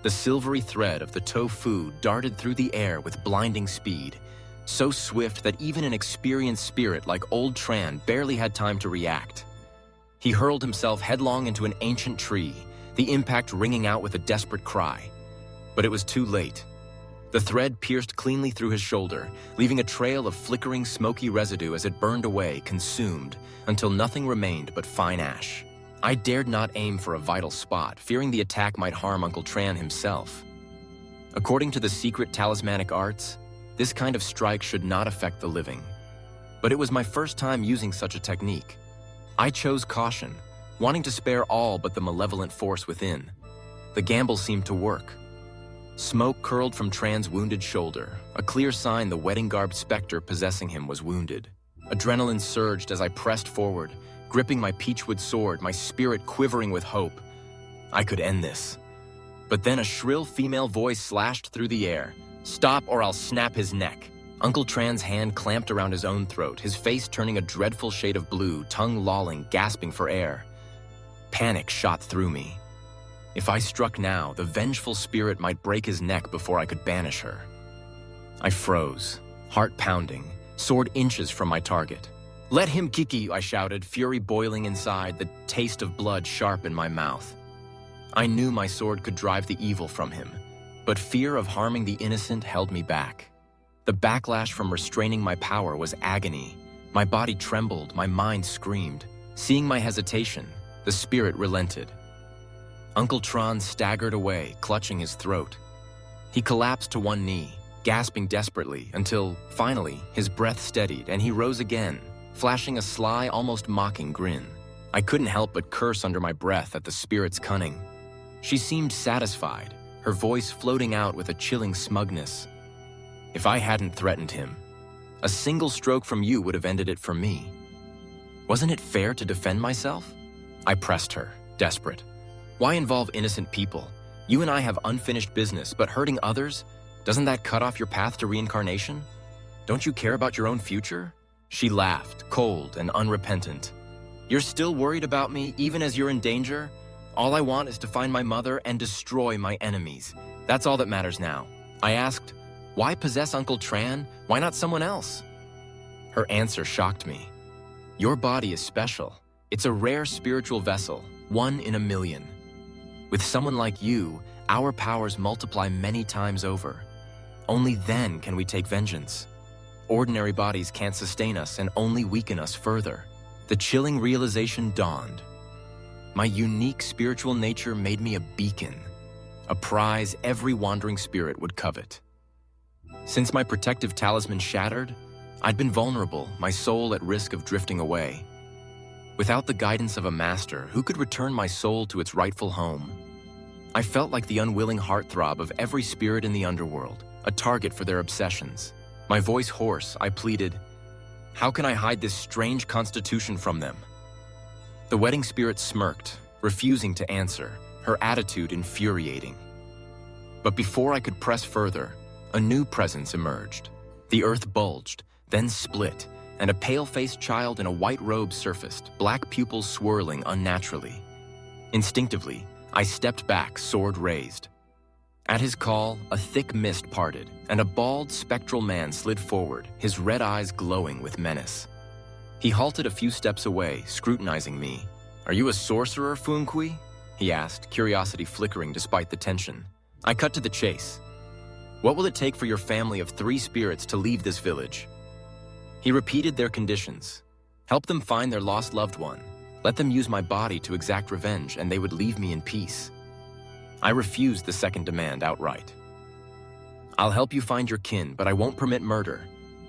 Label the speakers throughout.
Speaker 1: The silvery thread of the tofu darted through the air with blinding speed, so swift that even an experienced spirit like Old Tran barely had time to react. He hurled himself headlong into an ancient tree, the impact ringing out with a desperate cry. But it was too late. The thread pierced cleanly through his shoulder, leaving a trail of flickering, smoky residue as it burned away, consumed, until nothing remained but fine ash. I dared not aim for a vital spot, fearing the attack might harm Uncle Tran himself. According to the secret talismanic arts, this kind of strike should not affect the living. But it was my first time using such a technique. I chose caution, wanting to spare all but the malevolent force within. The gamble seemed to work. Smoke curled from Tran's wounded shoulder, a clear sign the wedding-garbed specter possessing him was wounded. Adrenaline surged as I pressed forward, gripping my peachwood sword, my spirit quivering with hope. I could end this. But then a shrill female voice slashed through the air. "Stop or I'll snap his neck." Uncle Tran's hand clamped around his own throat, his face turning a dreadful shade of blue, tongue lolling, gasping for air. Panic shot through me. If I struck now, the vengeful spirit might break his neck before I could banish her. I froze, heart pounding, sword inches from my target. "Let him kiki," I shouted, fury boiling inside, the taste of blood sharp in my mouth. I knew my sword could drive the evil from him, but fear of harming the innocent held me back. The backlash from restraining my power was agony. My body trembled, my mind screamed. Seeing my hesitation, the spirit relented. Uncle Tran staggered away, clutching his throat. He collapsed to one knee, gasping desperately, until, finally, his breath steadied and he rose again, flashing a sly, almost mocking grin. I couldn't help but curse under my breath at the spirit's cunning. She seemed satisfied, her voice floating out with a chilling smugness. If I hadn't threatened him, a single stroke from you would have ended it for me. Wasn't it fair to defend myself? I pressed her, desperate. Why involve innocent people? You and I have unfinished business, but hurting others? Doesn't that cut off your path to reincarnation? Don't you care about your own future? She laughed, cold and unrepentant. You're still worried about me, even as you're in danger? All I want is to find my mother and destroy my enemies. That's all that matters now. I asked, why possess Uncle Tran? Why not someone else? Her answer shocked me. Your body is special. It's a rare spiritual vessel, 1 in a million. With someone like you, our powers multiply many times over. Only then can we take vengeance. Ordinary bodies can't sustain us and only weaken us further. The chilling realization dawned. My unique spiritual nature made me a beacon, a prize every wandering spirit would covet. Since my protective talisman shattered, I'd been vulnerable, my soul at risk of drifting away. Without the guidance of a master, who could return my soul to its rightful home? I felt like the unwilling heartthrob of every spirit in the underworld, a target for their obsessions. My voice hoarse, I pleaded, how can I hide this strange constitution from them? The wedding spirit smirked, refusing to answer, her attitude infuriating. But before I could press further, a new presence emerged. The earth bulged, then split, and a pale-faced child in a white robe surfaced, black pupils swirling unnaturally. Instinctively, I stepped back, sword raised. At his call, a thick mist parted, and a bald, spectral man slid forward, his red eyes glowing with menace. He halted a few steps away, scrutinizing me. "Are you a sorcerer, Funkui?" he asked, curiosity flickering despite the tension. I cut to the chase. "What will it take for your family of 3 spirits to leave this village?" He repeated their conditions. Help them find their lost loved one. Let them use my body to exact revenge, and they would leave me in peace. I refused the second demand outright. "I'll help you find your kin, but I won't permit murder.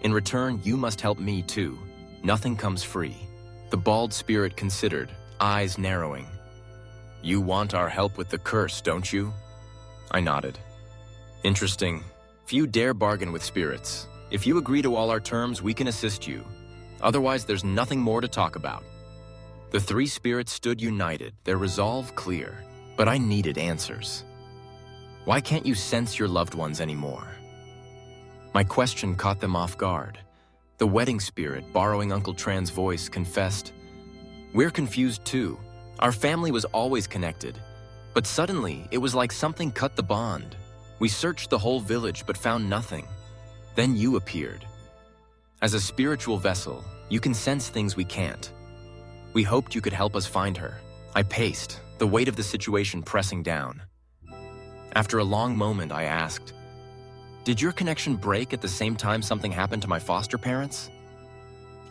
Speaker 1: In return, you must help me too. Nothing comes free." The bald spirit considered, eyes narrowing. "You want our help with the curse, don't you?" I nodded. "Interesting. Few dare bargain with spirits. If you agree to all our terms, we can assist you. Otherwise, there's nothing more to talk about." The 3 spirits stood united, their resolve clear, but I needed answers. Why can't you sense your loved ones anymore? My question caught them off guard. The wedding spirit, borrowing Uncle Tran's voice, confessed, "We're confused too. Our family was always connected. But suddenly, it was like something cut the bond. We searched the whole village but found nothing. Then you appeared. As a spiritual vessel, you can sense things we can't. We hoped you could help us find her. I paced, the weight of the situation pressing down. After a long moment, I asked, "Did your connection break at the same time something happened to my foster parents?"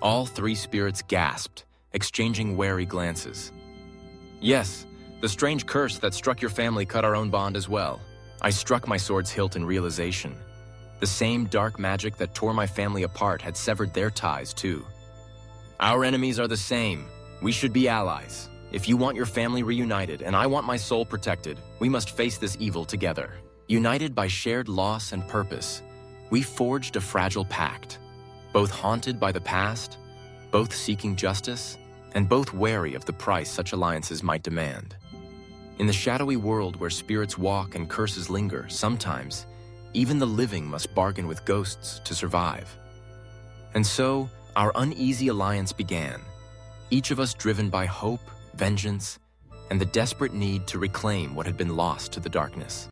Speaker 1: All three spirits gasped, exchanging wary glances. "Yes, the strange curse that struck your family cut our own bond as well." I struck my sword's hilt in realization. The same dark magic that tore my family apart had severed their ties too. "Our enemies are the same. We should be allies. If you want your family reunited and I want my soul protected, we must face this evil together." United by shared loss and purpose, we forged a fragile pact, both haunted by the past, both seeking justice, and both wary of the price such alliances might demand. In the shadowy world where spirits walk and curses linger, sometimes, even the living must bargain with ghosts to survive. And so, our uneasy alliance began, each of us driven by hope, vengeance, and the desperate need to reclaim what had been lost to the darkness.